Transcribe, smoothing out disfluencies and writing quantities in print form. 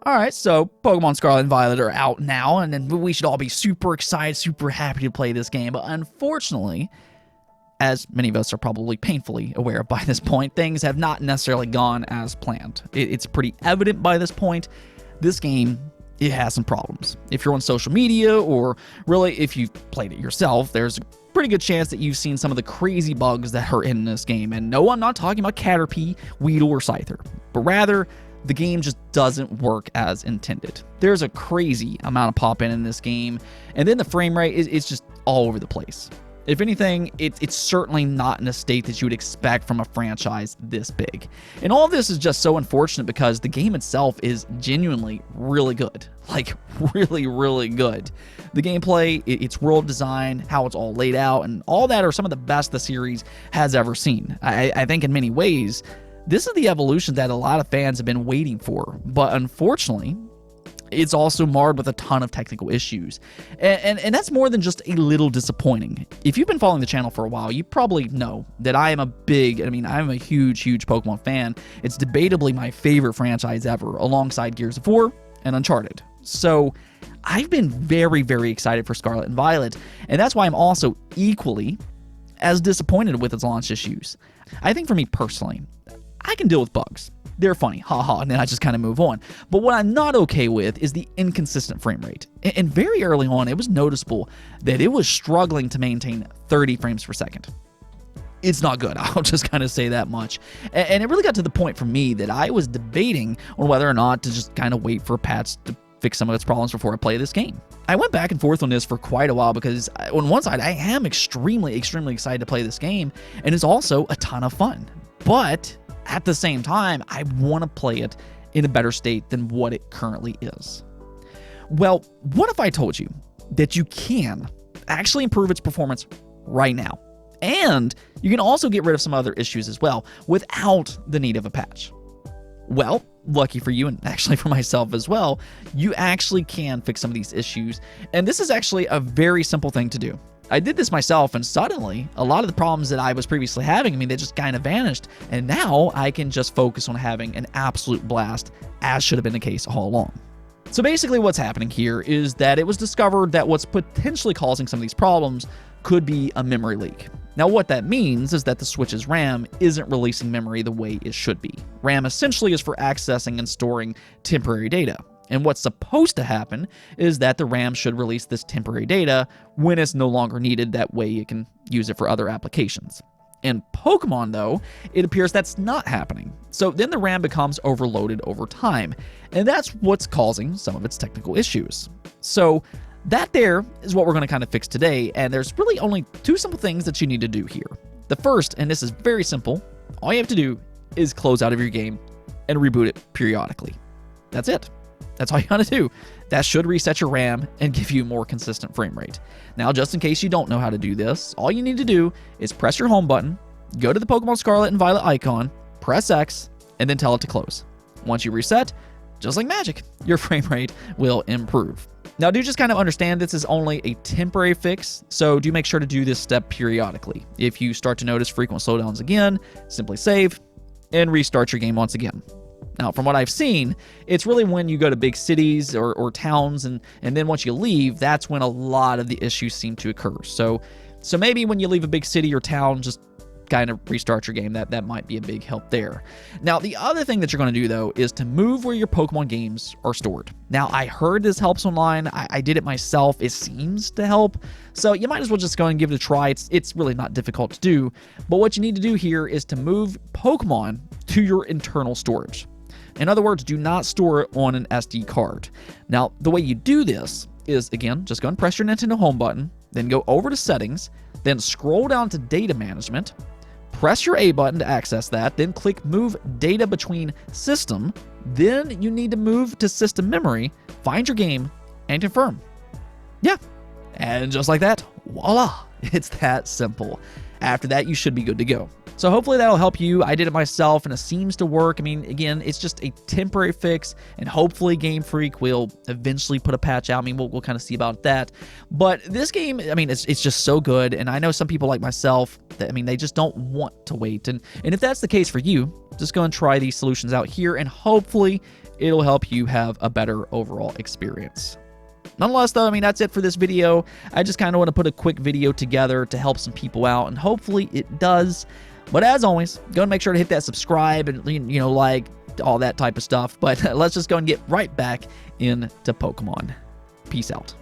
All right, so Pokemon Scarlet and Violet are out now, and then we should all be super excited, super happy to play this game. But unfortunately, as many of us are probably painfully aware of by this point, things have not necessarily gone as planned. It's pretty evident by this point. This game, it has some problems. If you're on social media, or really if you've played it yourself, there's a pretty good chance that you've seen some of the crazy bugs that are in this game. And no, I'm not talking about Caterpie, Weedle, or Scyther, but rather the game just doesn't work as intended. There's a crazy amount of pop-in in this game, and then the frame rate is just all over the place. If anything, it's certainly not in a state that you would expect from a franchise this big. And all of this is just so unfortunate because the game itself is genuinely really good. Like, really, really good. The gameplay, its world design, how it's all laid out, and all that are some of the best the series has ever seen. I think in many ways, this is the evolution that a lot of fans have been waiting for, but unfortunately, it's also marred with a ton of technical issues. And that's more than just a little disappointing. If you've been following the channel for a while, you probably know that I'm a huge Pokemon fan. It's debatably my favorite franchise ever, alongside Gears of War and Uncharted. So I've been very, very excited for Scarlet and Violet, and that's why I'm also equally as disappointed with its launch issues. I think for me personally, I can deal with bugs. They're funny, haha, and then I just kind of move on. But what I'm not okay with is the inconsistent frame rate. And very early on, it was noticeable that it was struggling to maintain 30 frames per second. It's not good, I'll just kind of say that much. And it really got to the point for me that I was debating on whether or not to just kind of wait for a patch to fix some of its problems before I play this game. I went back and forth on this for quite a while because on one side, I am extremely excited to play this game, and it's also a ton of fun. But at the same time, I want to play it in a better state than what it currently is. Well, what if I told you that you can actually improve its performance right now? And you can also get rid of some other issues as well without the need of a patch. Well, lucky for you, and actually for myself as well, you actually can fix some of these issues. And this is actually a very simple thing to do. I did this myself, and suddenly, a lot of the problems that I was previously having, they just kind of vanished, and now I can just focus on having an absolute blast, as should have been the case all along. So basically what's happening here is that it was discovered that what's potentially causing some of these problems could be a memory leak. Now what that means is that the Switch's RAM isn't releasing memory the way it should be. RAM essentially is for accessing and storing temporary data. And what's supposed to happen is that the RAM should release this temporary data when it's no longer needed. That way you can use it for other applications. In Pokemon, though, it appears that's not happening. So then the RAM becomes overloaded over time. And that's what's causing some of its technical issues. So that there is what we're going to kind of fix today. And there's really only two simple things that you need to do here. The first, and this is very simple, all you have to do is close out of your game and reboot it periodically. That's it. That's all you gotta do. That should reset your RAM and give you a more consistent frame rate. Now, just in case you don't know how to do this, all you need to do is press your home button, go to the Pokemon Scarlet and Violet icon, press X, and then tell it to close. Once you reset, just like magic, your frame rate will improve. Now, do just kind of understand this is only a temporary fix, so do make sure to do this step periodically. If you start to notice frequent slowdowns again, simply save and restart your game once again. Now, from what I've seen, it's really when you go to big cities or towns, and then once you leave, that's when a lot of the issues seem to occur. So maybe when you leave a big city or town, just kind of restart your game. That might be a big help there. Now, the other thing that you're going to do, though, is to move where your Pokemon games are stored. Now, I heard this helps online. I did it myself. It seems to help. So you might as well just go and give it a try. It's really not difficult to do. But what you need to do here is to move Pokemon to your internal storage. In other words, do not store it on an SD card. Now, the way you do this is, again, just go and press your Nintendo home button, then go over to settings, then scroll down to data management, press your A button to access that, then click move data between system, then you need to move to system memory, find your game, and confirm. Yeah, and just like that, voila, it's that simple. After that, you should be good to go. So hopefully that'll help you. I did it myself, and it seems to work. I mean, again, it's just a temporary fix, and hopefully Game Freak will eventually put a patch out. I mean, we'll kind of see about that. But this game, I mean, it's just so good, and I know some people like myself that, I mean, they just don't want to wait. And if that's the case for you, just go and try these solutions out here, and hopefully it'll help you have a better overall experience. Nonetheless, though, I mean, that's it for this video. I just kind of want to put a quick video together to help some people out, and hopefully it does. But as always, go and make sure to hit that subscribe and, you know, like, all that type of stuff. But let's just go and get right back into Pokemon. Peace out.